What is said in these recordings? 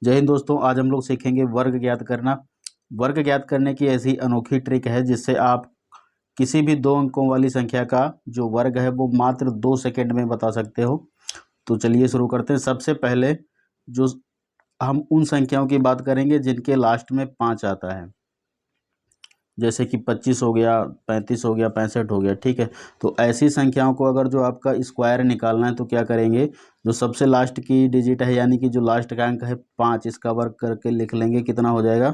जय हिंद दोस्तों, आज हम लोग सीखेंगे वर्ग ज्ञात करना। वर्ग ज्ञात करने की ऐसी अनोखी ट्रिक है जिससे आप किसी भी 2 अंकों वाली संख्या का जो वर्ग है वो मात्र 2 सेकंड में बता सकते हो। तो चलिए शुरू करते हैं। सबसे पहले जो हम उन संख्याओं की बात करेंगे जिनके लास्ट में 5 आता है, जैसे कि 25 हो गया, 35 हो गया, 65 हो गया। ठीक है, तो ऐसी संख्याओं को अगर जो आपका स्क्वायर निकालना है तो क्या करेंगे, जो सबसे लास्ट की डिजिट है यानी कि जो लास्ट का अंक है 5, इसका वर्ग करके लिख लेंगे। कितना हो जाएगा,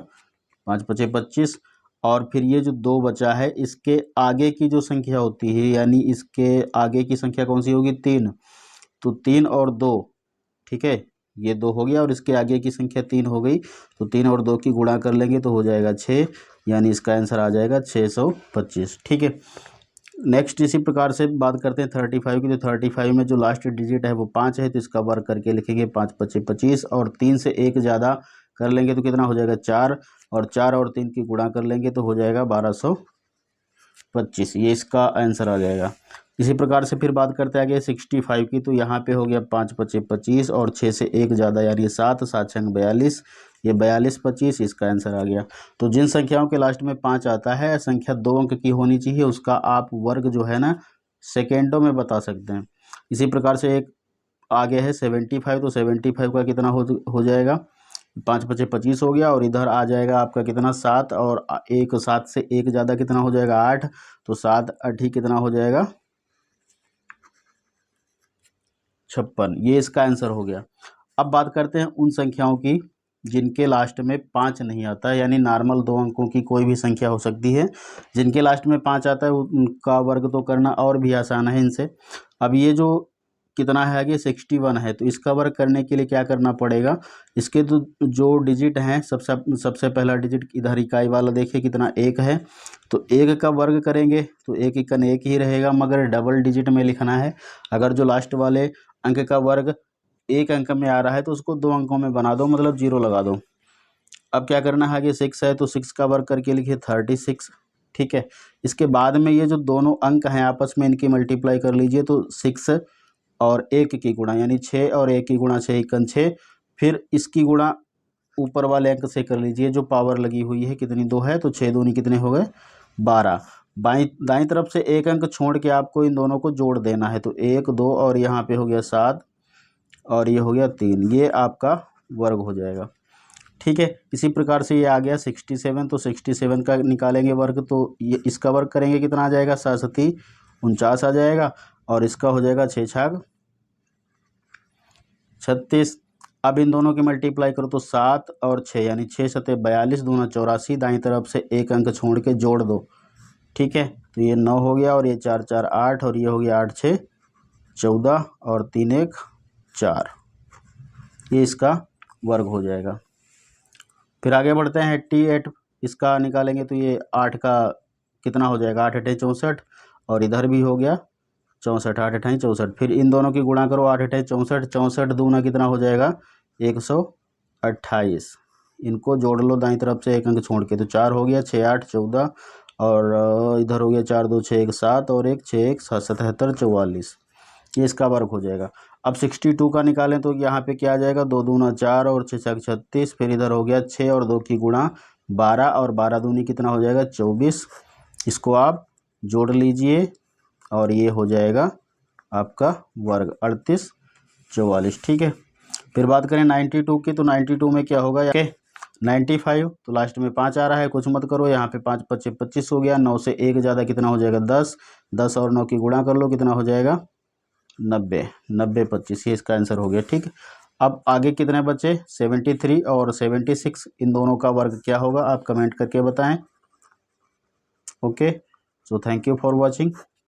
5 पचे 25। और फिर ये जो 2 बचा है इसके आगे की जो संख्या होती है यानी इसके आगे की संख्या कौन सी होगी, 3। तो 3 और 2, ठीक है, ये 2 हो गया और इसके आगे की संख्या 3 हो गई। तो 3 और 2 की गुणा कर लेंगे तो हो जाएगा 6, यानी इसका आंसर आ जाएगा 625। ठीक है, नेक्स्ट इसी प्रकार से बात करते हैं 35 की। तो 35 में जो लास्ट डिजिट है वो 5 है, तो इसका वर्ग करके लिखेंगे 5 पचे 25। और 3 से 1 ज़्यादा कर लेंगे तो कितना हो जाएगा, 4। और 4 और 3 की गुणा कर लेंगे तो हो जाएगा 1225। ये इसका आंसर आ जाएगा। इसी प्रकार से फिर बात करते हैं आगे 65 की। तो यहाँ पे हो गया 5 पचे 25 और 6 से 1 ज़्यादा यानी 7, 7 छंग 42, ये 42 25, इसका आंसर आ गया। तो जिन संख्याओं के लास्ट में 5 आता है, संख्या 2 अंक की होनी चाहिए, उसका आप वर्ग जो है ना सेकेंडों में बता सकते हैं। इसी प्रकार से एक आगे है 75। तो 75 का कितना हो जाएगा, 5 पचे 25 हो गया और इधर आ जाएगा आपका कितना, 7। और 7 से 1 ज़्यादा कितना हो जाएगा, 8। तो 7 8 ही कितना हो जाएगा, 56। ये इसका आंसर हो गया। अब बात करते हैं उन संख्याओं की जिनके लास्ट में 5 नहीं आता है, यानी नॉर्मल 2 अंकों की कोई भी संख्या हो सकती है। जिनके लास्ट में 5 आता है उनका वर्ग तो करना और भी आसान है इनसे। अब ये जो कितना है आगे 61 है, तो इसका वर्ग करने के लिए क्या करना पड़ेगा, इसके तो जो डिजिट हैं सबसे पहला डिजिट इधर इकाई वाला देखिए कितना, 1 है। तो 1 का वर्ग करेंगे तो 1 इक्कन 1 ही रहेगा, मगर डबल डिजिट में लिखना है। अगर जो लास्ट वाले अंक का वर्ग 1 अंक में आ रहा है तो उसको 2 अंकों में बना दो, मतलब 0 लगा दो। अब क्या करना है, आगे 6 है तो 6 का वर्ग करके लिखिए 36। ठीक है, इसके बाद में ये जो दोनों अंक हैं आपस में इनकी मल्टीप्लाई कर लीजिए। तो 6 और 1 की गुणा यानी 6 और 1 की गुणा 6 इक्कन 6, फिर इसकी गुणा ऊपर वाले अंक से कर लीजिए जो पावर लगी हुई है, कितनी 2 है, तो 6 दूनी कितने हो गए, 12। दाईं तरफ से एक अंक छोड़ के आपको इन दोनों को जोड़ देना है। तो 1 2 और यहाँ पे हो गया 7 और ये हो गया 3, ये आपका वर्ग हो जाएगा। ठीक है, इसी प्रकार से ये आ गया 67। तो 67 का निकालेंगे वर्ग, तो ये इसका वर्ग करेंगे कितना आ जाएगा, 7 49 आ जाएगा। और इसका हो जाएगा 6 छाग 36। अब इन दोनों की मल्टीप्लाई करो तो 7 और 6 यानी 6 सते 42, दूना 84, दाईं तरफ से एक अंक छोड़ के जोड़ दो। ठीक है, तो ये 9 हो गया और ये 4 4 8 और ये हो गया 8 6 14 और 3 1 4, ये इसका वर्ग हो जाएगा। फिर आगे बढ़ते हैं 88, इसका निकालेंगे तो ये 8 का कितना हो जाएगा, 8 8 64 और इधर भी हो गया 64, 8 8 64। फिर इन दोनों की गुणा करो, 8 8 64, 64 दूना कितना हो जाएगा, 128। इनको जोड़ लो दाईं तरफ से एक अंक छोड़ के, तो 4 हो गया 6 8 14 और इधर हो गया 4 2 6 1 7 और 1 6 1 7 77 44, ये इसका वर्ग हो जाएगा। अब 62 का निकालें तो यहाँ पे क्या आ जाएगा, 2 दूना 4 और 6 छक 36, फिर इधर हो गया 6 और 2 की गुणा 12 और 12 दूनी कितना हो जाएगा, 24। इसको आप जोड़ लीजिए और ये हो जाएगा आपका वर्ग 38 44। ठीक है, फिर बात करें 92 की। तो 92 में क्या होगा, 95 तो लास्ट में 5 आ रहा है, कुछ मत करो, यहाँ पे 5 पचे 25 हो गया। 9 से 1 ज़्यादा कितना हो जाएगा, 10। 10 और 9 की गुणा कर लो, कितना हो जाएगा, 90 90 25, ये इसका आंसर हो गया। ठीक, अब आगे कितने बचे, 73 और 76, इन दोनों का वर्ग क्या होगा आप कमेंट करके बताएं। Okay, so thank you for watching.